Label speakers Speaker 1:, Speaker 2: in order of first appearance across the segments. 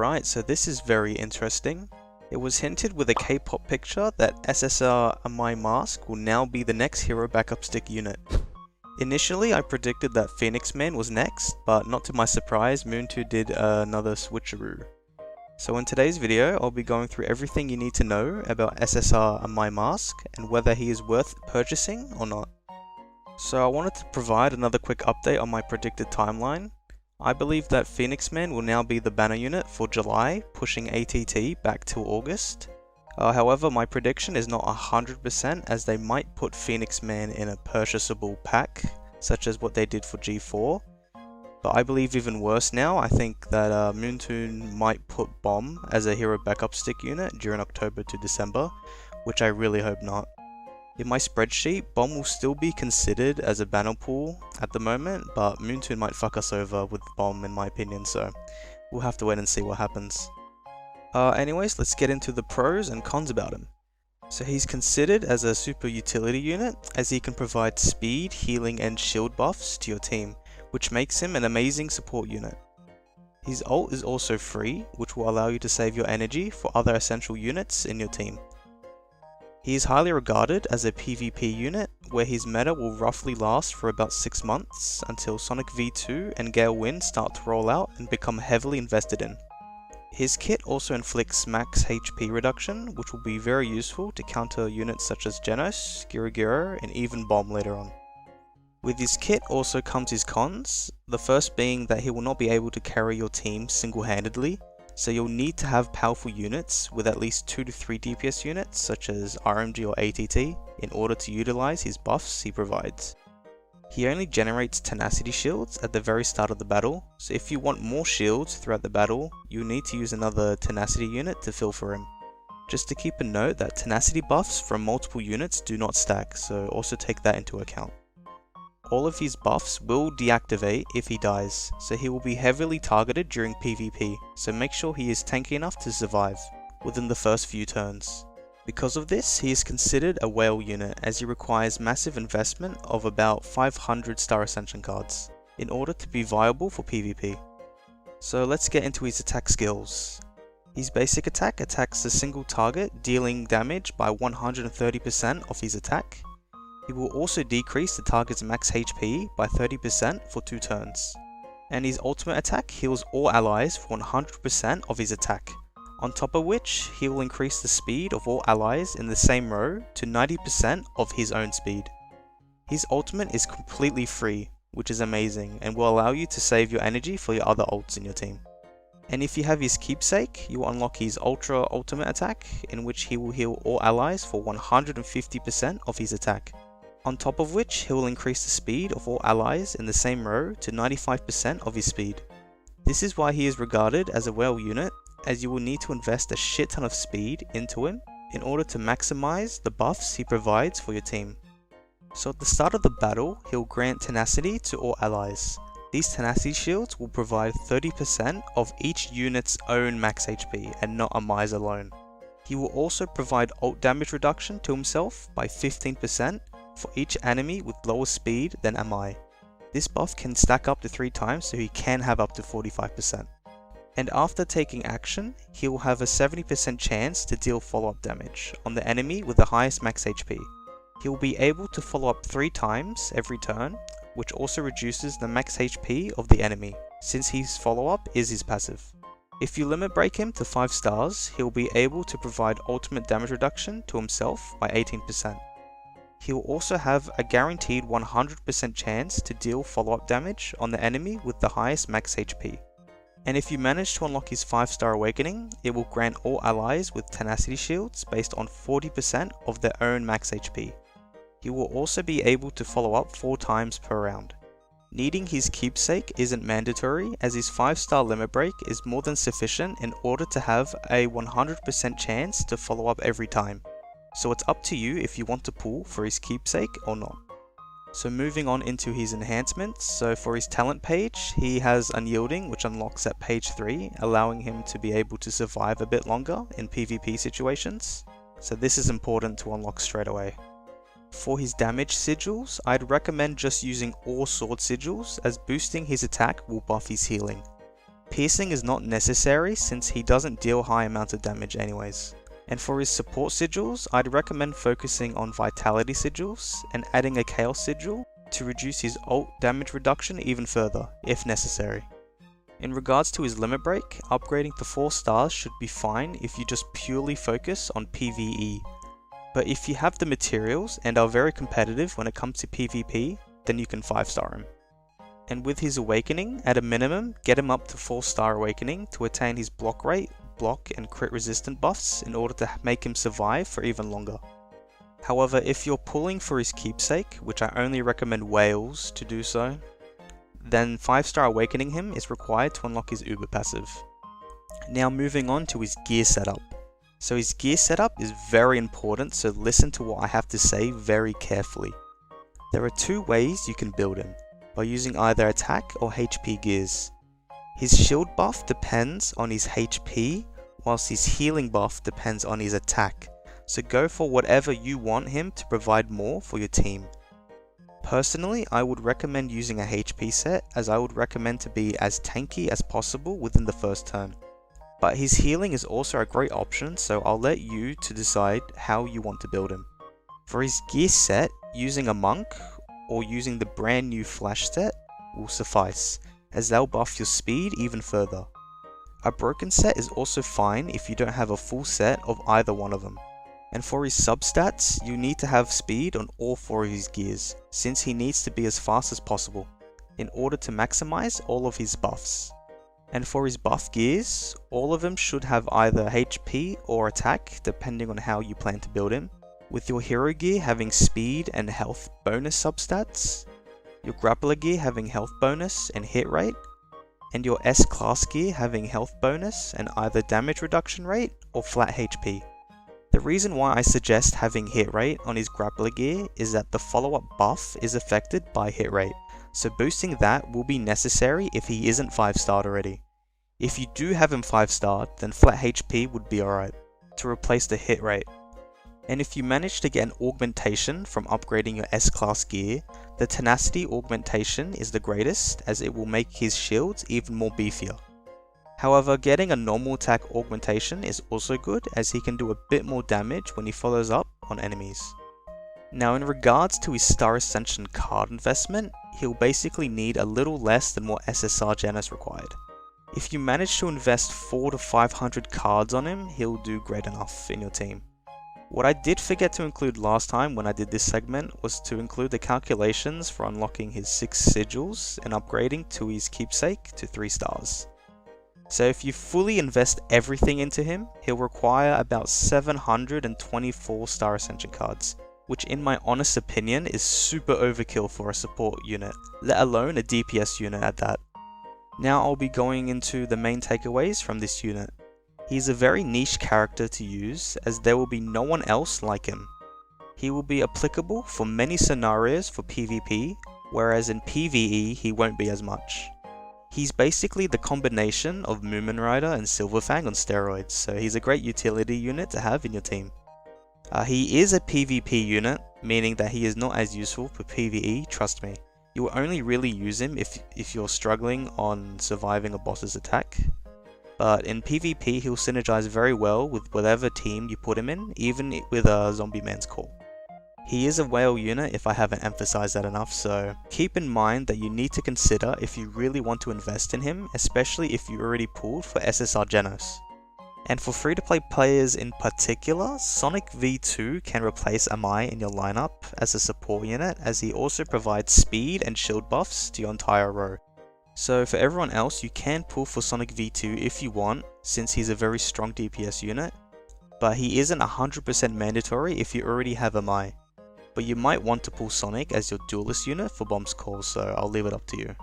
Speaker 1: Alright, so this is very interesting. It was hinted with a K-pop picture that SSR Amai Mask will now be the next hero backup stick unit. Initially, I predicted that Phoenix Man was next, but not to my surprise, Moon2 did another switcheroo. So in today's video, I'll be going through everything you need to know about SSR Amai Mask and whether he is worth purchasing or not. So I wanted to provide another quick update on my predicted timeline. I believe that Phoenix Man will now be the banner unit for July, pushing ATT back till August. However, my prediction is not 100% as they might put Phoenix Man in a purchasable pack, such as what they did for G4. But I believe even worse now, I think that Moon2 might put Bomb as a hero backup stick unit during October to December, which I really hope not. In my spreadsheet, Bomb will still be considered as a banner pool at the moment, but Moon2 might fuck us over with Bomb in my opinion, so we'll have to wait and see what happens. Anyways, let's get into the pros and cons about him. So he's considered as a super utility unit, as he can provide speed, healing and shield buffs to your team, which makes him an amazing support unit. His ult is also free, which will allow you to save your energy for other essential units in your team. He is highly regarded as a PvP unit, where his meta will roughly last for about 6 months until Sonic V2 and Gale Wind start to roll out and become heavily invested in. His kit also inflicts max HP reduction, which will be very useful to counter units such as Genos, Girigiro, and even Bomb later on. With his kit also comes his cons, the first being that he will not be able to carry your team single-handedly, so you'll need to have powerful units with at least 2 to 3 DPS units such as RMG or ATT in order to utilize his buffs he provides. He only generates tenacity shields at the very start of the battle, so if you want more shields throughout the battle, you'll need to use another tenacity unit to fill for him. Just to keep a note that tenacity buffs from multiple units do not stack, so also take that into account. All of his buffs will deactivate if he dies, so he will be heavily targeted during PvP, so make sure he is tanky enough to survive within the first few turns. Because of this, he is considered a whale unit as he requires massive investment of about 500 Star Ascension cards in order to be viable for PvP. So let's get into his attack skills. His basic attack attacks a single target, dealing damage by 130% of his attack. He will also decrease the target's max HP by 30% for 2 turns. And his ultimate attack heals all allies for 100% of his attack. On top of which, he will increase the speed of all allies in the same row to 90% of his own speed. His ultimate is completely free, which is amazing and will allow you to save your energy for your other ults in your team. And if you have his keepsake, you will unlock his ultra ultimate attack, in which he will heal all allies for 150% of his attack. On top of which, he will increase the speed of all allies in the same row to 95% of his speed. This is why he is regarded as a whale unit, as you will need to invest a shit ton of speed into him in order to maximize the buffs he provides for your team. So at the start of the battle, he'll grant tenacity to all allies. These tenacity shields will provide 30% of each unit's own max HP and not Amai's alone. He will also provide ult damage reduction to himself by 15% for each enemy with lower speed than Amai. This buff can stack up to 3 times, so he can have up to 45%. And after taking action, he will have a 70% chance to deal follow-up damage on the enemy with the highest max HP. He will be able to follow up 3 times every turn, which also reduces the max HP of the enemy, since his follow-up is his passive. If you limit break him to 5 stars, he will be able to provide ultimate damage reduction to himself by 18%. He will also have a guaranteed 100% chance to deal follow-up damage on the enemy with the highest max HP. And if you manage to unlock his 5-star awakening, it will grant all allies with tenacity shields based on 40% of their own max HP. He will also be able to follow up 4 times per round. Needing his keepsake isn't mandatory, as his 5-star limit break is more than sufficient in order to have a 100% chance to follow up every time. So it's up to you if you want to pull for his keepsake or not. So moving on into his enhancements, so for his talent page, he has Unyielding, which unlocks at page 3, allowing him to be able to survive a bit longer in PvP situations. So this is important to unlock straight away. For his damage sigils, I'd recommend just using all sword sigils, as boosting his attack will buff his healing. Piercing is not necessary since he doesn't deal high amounts of damage anyways. And for his support sigils, I'd recommend focusing on vitality sigils and adding a chaos sigil to reduce his ult damage reduction even further, if necessary. In regards to his limit break, upgrading to 4 stars should be fine if you just purely focus on PvE. But if you have the materials and are very competitive when it comes to PvP, then you can 5-star him. And with his awakening, at a minimum, get him up to 4-star awakening to attain his block rate, block and crit resistant buffs in order to make him survive for even longer. However, if you're pulling for his keepsake, which I only recommend whales to do so, then 5-star awakening him is required to unlock his uber passive. Now moving on to his gear setup. So his gear setup is very important, so listen to what I have to say very carefully. There are 2 ways you can build him, by using either attack or HP gears. His shield buff depends on his HP, whilst his healing buff depends on his attack, so go for whatever you want him to provide more for your team. Personally, I would recommend using a HP set, as I would recommend to be as tanky as possible within the first turn. But his healing is also a great option, so I'll let you to decide how you want to build him. For his gear set, using a monk or using the brand new flash set will suffice, as they'll buff your speed even further. A broken set is also fine if you don't have a full set of either one of them. And for his substats, you need to have speed on all 4 of his gears, since he needs to be as fast as possible, in order to maximize all of his buffs. And for his buff gears, all of them should have either HP or attack, depending on how you plan to build him, with your hero gear having speed and health bonus substats, your grappler gear having health bonus and hit rate, and your S-class gear having health bonus and either damage reduction rate or flat HP. The reason why I suggest having hit rate on his grappler gear is that the follow-up buff is affected by hit rate, so boosting that will be necessary if he isn't 5-starred already. If you do have him 5-starred, then flat HP would be alright, to replace the hit rate. And if you manage to get an augmentation from upgrading your S-class gear, the tenacity augmentation is the greatest, as it will make his shields even more beefier. However, getting a normal attack augmentation is also good, as he can do a bit more damage when he follows up on enemies. Now in regards to his Star Ascension card investment, he'll basically need a little less than what SSR Gen is required. If you manage to invest 400 to 500 cards on him, he'll do great enough in your team. What I did forget to include last time when I did this segment was to include the calculations for unlocking his 6 sigils and upgrading to his keepsake to 3 stars. So if you fully invest everything into him, he'll require about 724 Star Ascension cards, which in my honest opinion is super overkill for a support unit, let alone a DPS unit at that. Now I'll be going into the main takeaways from this unit. He's a very niche character to use, as there will be no one else like him. He will be applicable for many scenarios for PvP, whereas in PvE he won't be as much. He's basically the combination of Moomin Rider and Silverfang on steroids, so he's a great utility unit to have in your team. He is a PvP unit, meaning that he is not as useful for PvE, trust me. You will only really use him if you're struggling on surviving a boss's attack. But in PvP he'll synergize very well with whatever team you put him in, even with a Zombie Man's Call. He is a whale unit if I haven't emphasized that enough, so keep in mind that you need to consider if you really want to invest in him, especially if you already pulled for SSR Genos. And for free-to-play players in particular, Sonic V2 can replace Amai in your lineup as a support unit, as he also provides speed and shield buffs to your entire row. So for everyone else, you can pull for Sonic V2 if you want, since he's a very strong DPS unit, but he isn't 100% mandatory if you already have Amai. But you might want to pull Sonic as your duelist unit for Bomb's Call, so I'll leave it up to you.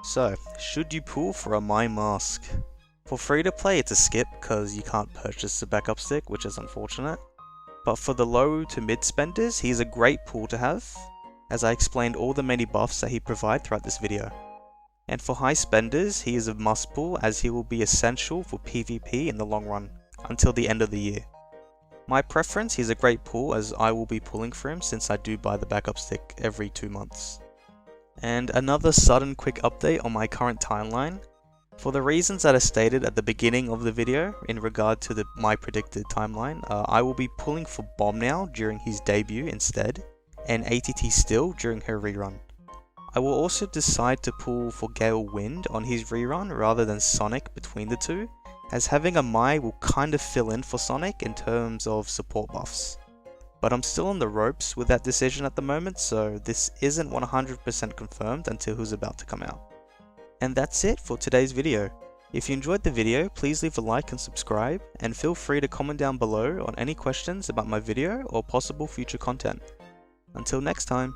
Speaker 1: So, should you pull for Amai Mask? For free to play it's a skip because you can't purchase the backup stick, which is unfortunate. But for the low to mid spenders, he's a great pull to have, as I explained all the many buffs that he provides throughout this video. And for high spenders, he is a must pull, as he will be essential for PvP in the long run, until the end of the year. My preference, he's a great pull, as I will be pulling for him since I do buy the backup stick every 2 months. And another sudden quick update on my current timeline. For the reasons that are stated at the beginning of the video in regard to my predicted timeline, I will be pulling for Bomb Now during his debut instead, and ATT Still during her rerun. I will also decide to pull for Gale Wind on his rerun rather than Sonic between the two, as having Amai will kind of fill in for Sonic in terms of support buffs. But I'm still on the ropes with that decision at the moment, so this isn't 100% confirmed until he's about to come out. And that's it for today's video. If you enjoyed the video, please leave a like and subscribe, and feel free to comment down below on any questions about my video or possible future content. Until next time.